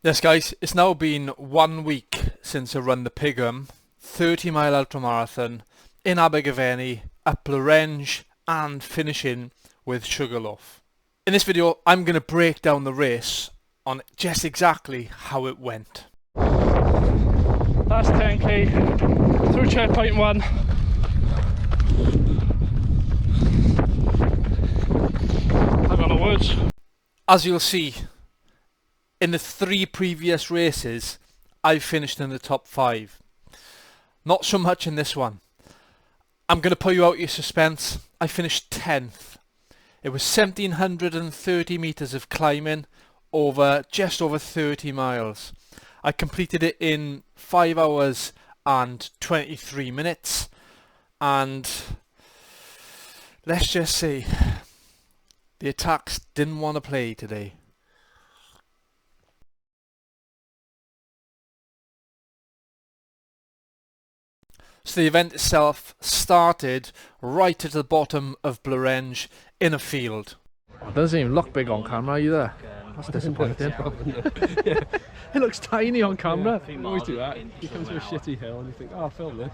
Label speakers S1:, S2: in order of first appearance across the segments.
S1: Yes guys, it's now been 1 week since I run the Pigum 30-mile ultramarathon in Abergavenny, up Blorenge and finishing with Sugarloaf. In this video I'm going to break down the race on just exactly how it went.
S2: That's 10k through checkpoint 1. I've got no words.
S1: As you'll see, in the 3 previous races, I've finished in the top 5. Not so much in this one. I'm going to put you out your suspense. I finished 10th. It was 1730 metres of climbing over just over 30 miles. I completed it in 5 hours and 23 minutes. And let's just say, the attacks didn't want to play today. So the event itself started right at the bottom of Blorenge in a field.
S2: It doesn't even look big on camera either. That's disappointing. Yeah. It looks tiny on camera. You always do that. You come to a shitty hill and you think, oh, I'll film this.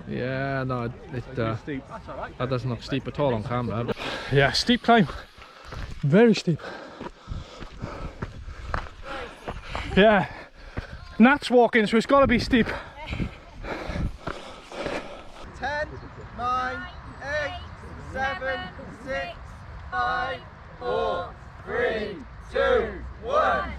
S2: Yeah, no, that doesn't look steep at all on camera. But yeah, steep climb. Very steep. Yeah. Nat's walking, so it's got to be steep.
S3: 10, 9, 8, 7, 6, 5, 4, 3, 2, 1.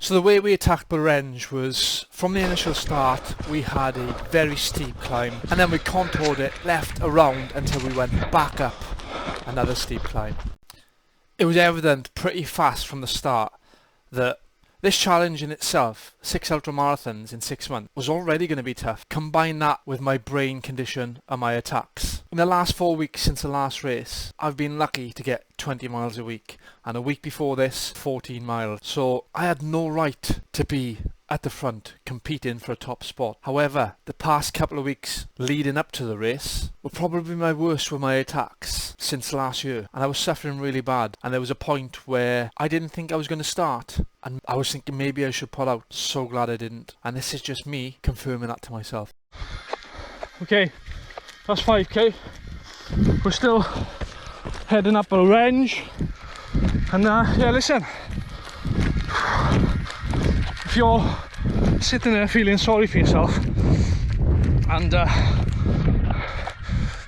S1: So the way we attacked Blorenge was, from the initial start, we had a very steep climb, and then we contoured it left around until we went back up another steep climb. It was evident pretty fast from the start that this challenge in itself, 6 ultramarathons in 6 months, was already going to be tough. Combine that with my brain condition and my attacks. In the last 4 weeks since the last race, I've been lucky to get 20 miles a week, and a week before this, 14 miles. So I had no right to be at the front competing for a top spot. However, the past couple of weeks leading up to the race were probably my worst with my attacks since last year, and I was suffering really bad, and there was a point where I didn't think I was going to start, and I was thinking maybe I should pull out. So glad I didn't, and this is just me confirming that to myself.
S2: Okay, that's 5k. We're still heading up Blorenge, and yeah, listen, if you're sitting there feeling sorry for yourself and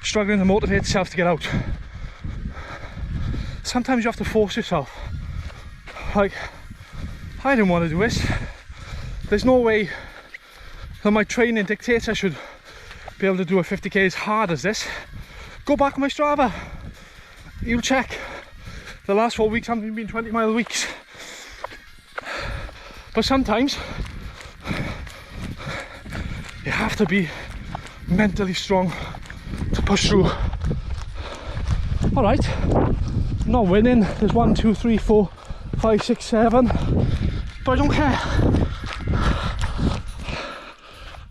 S2: struggling to motivate yourself to get out, sometimes you have to force yourself. Like, I didn't want to do this. There's no way that my training dictates I should be able to do a 50k as hard as this. Go back on my Strava, you'll check. The last 4 weeks haven't been 20-mile weeks. But sometimes you have to be mentally strong to push through. Alright, not winning. There's 1, 2, 3, 4, 5, 6, 7. But I don't care.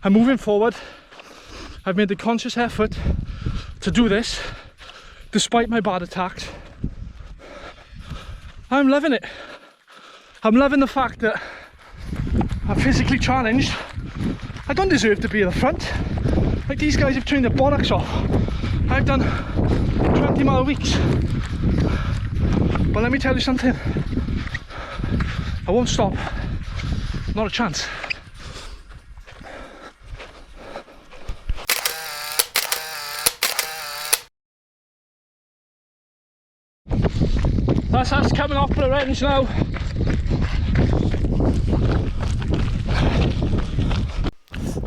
S2: I'm moving forward. I've made a conscious effort to do this despite my bad attacks. I'm loving it. I'm loving the fact that I'm physically challenged. I don't deserve to be at the front. Like, these guys have trained their bollocks off. I've done 20-mile weeks. But let me tell you something. I won't stop. Not a chance. That's us coming off Blorenge now.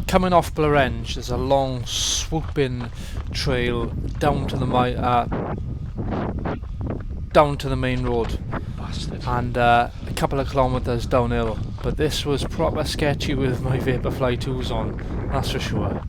S1: Coming off Blorenge, there's a long swooping trail down to the main road.
S2: Bastard.
S1: And a couple of kilometres downhill, but this was proper sketchy with my Vaporfly 2s on, that's for sure.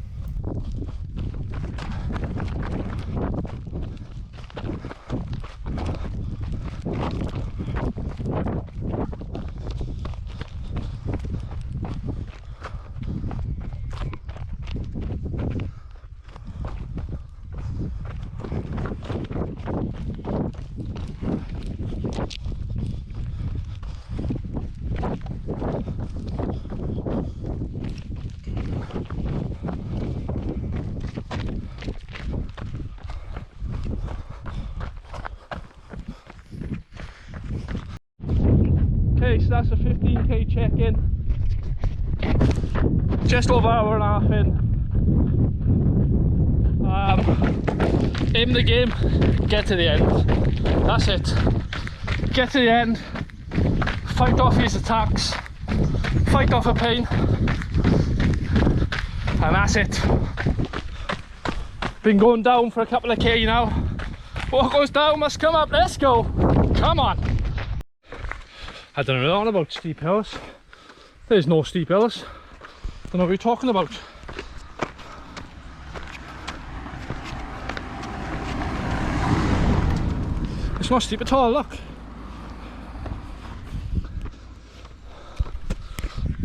S2: 15k check-in. Just over an hour and a half in. Aim the game, get to the end. That's it. Get to the end, fight off his attacks, fight off a pain, and that's it. Been going down for a couple of K now. What goes down must come up, let's go. Come on. I don't know about steep hills. There's no steep hills. Don't know what you're talking about. It's not steep at all, look.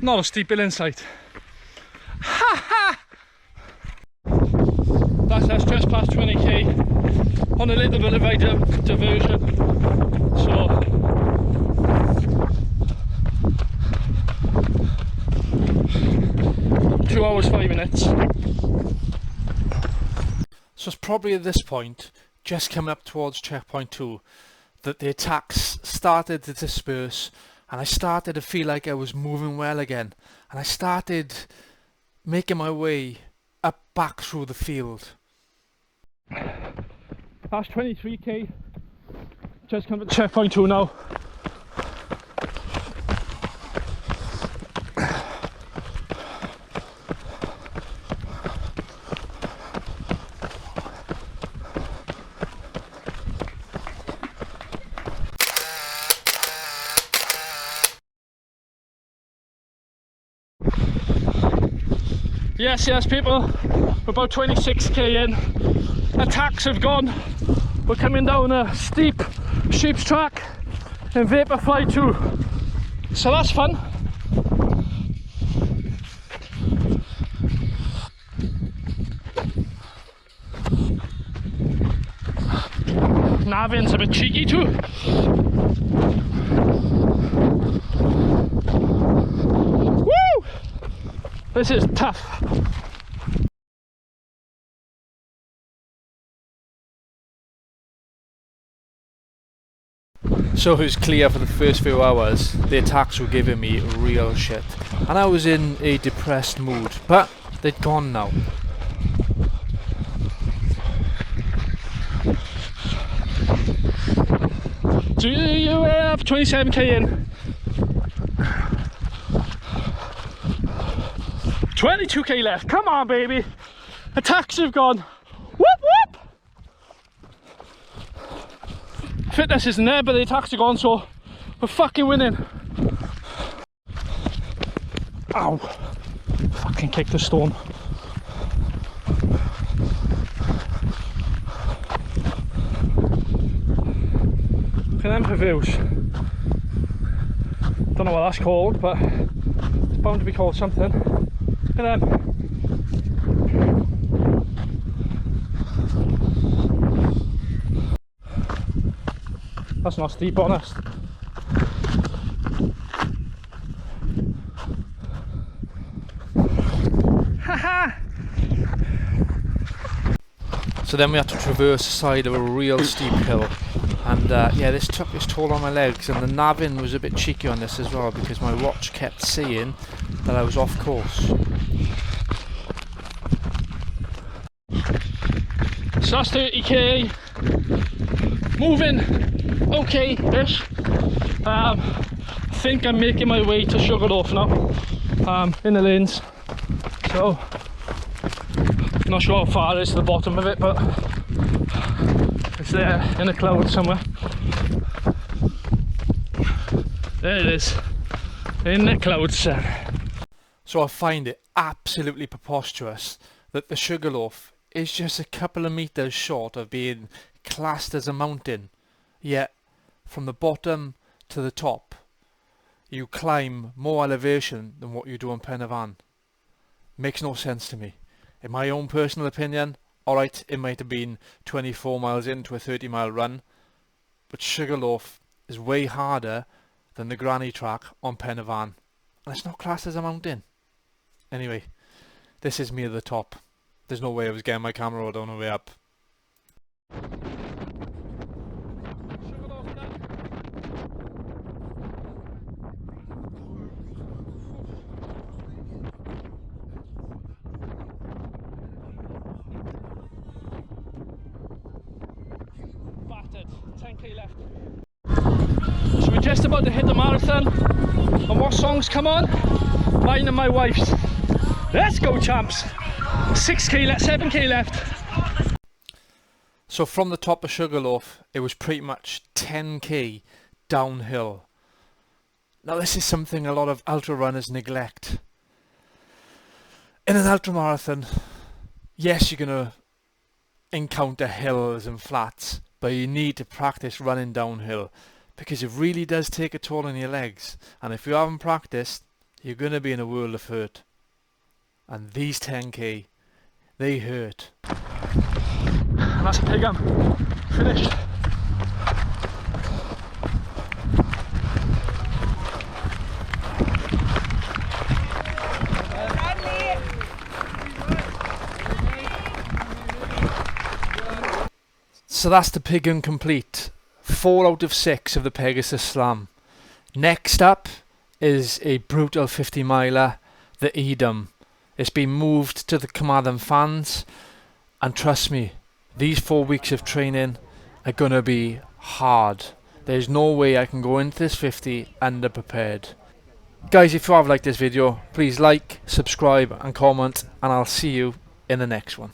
S2: Not a steep hill in sight. Ha ha! That's just past 20k on a little bit of a diversion. So two hours 5 minutes.
S1: So it's probably at this point, just coming up towards checkpoint 2, that the attacks started to disperse and I started to feel like I was moving well again, and I started making my way up back through the field.
S2: That's 23k, just come to checkpoint 2 now. Yes, people, we're about 26k in. Attacks have gone. We're coming down a steep sheep's track in Vaporfly 2. So that's fun. Navin's a bit cheeky too. Woo! This is tough.
S1: So it was clear for the first few hours the attacks were giving me real shit, and I was in a depressed mood, but they'd gone now.
S2: Do you have 27k in? 22k left, come on baby! Attacks have gone. Whoop whoop! Fitness isn't there, but the attacks are gone, so we're fucking winning. Ow! Fucking kicked the stone. Look at them for views. Don't know what that's called, but it's bound to be called something. Look at them. That's not steep, honest. Haha!
S1: So then we had to traverse the side of a real steep hill, and yeah, this took its toll on my legs, and the navin was a bit cheeky on this as well, because my watch kept saying that I was off course.
S2: So that's 30k. Moving okay-ish. I think I'm making my way to Sugarloaf now, in the lanes. So, not sure how far it is to the bottom of it, but it's there in a cloud somewhere. There it is, in the clouds.
S1: So I find it absolutely preposterous that the Sugarloaf is just a couple of meters short of being classed as a mountain, yet from the bottom to the top you climb more elevation than what you do on Pen y Fan. Makes no sense to me. In my own personal opinion, alright, it might have been 24 miles into a 30-mile run, but Sugarloaf is way harder than the granny track on Pen y Fan, and it's not classed as a mountain. Anyway, this is me at the top. There's no way I was getting my camera all the way up.
S2: just about to hit the marathon. And what songs come on? Mine and my wife's. Let's go, champs. 7k left.
S1: So from the top of Sugarloaf, it was pretty much 10k downhill. Now this is something a lot of ultra runners neglect. In an ultra marathon, yes, you're going to encounter hills and flats, but you need to practice running downhill because it really does take a toll on your legs. And if you haven't practiced, you're going to be in a world of hurt. And these 10k, they hurt.
S2: And that's a Pigum. Finished.
S1: So that's the Pigum complete. 4 out of 6 of the Pegasus Slam. Next up is a brutal 50 miler, the Pigum. It's been moved to the Carmarthen fans, and trust me, these 4 weeks of training are gonna be hard. There's no way I can go into this 50 underprepared. Guys, if you have liked this video, please like, subscribe and comment, and I'll see you in the next one.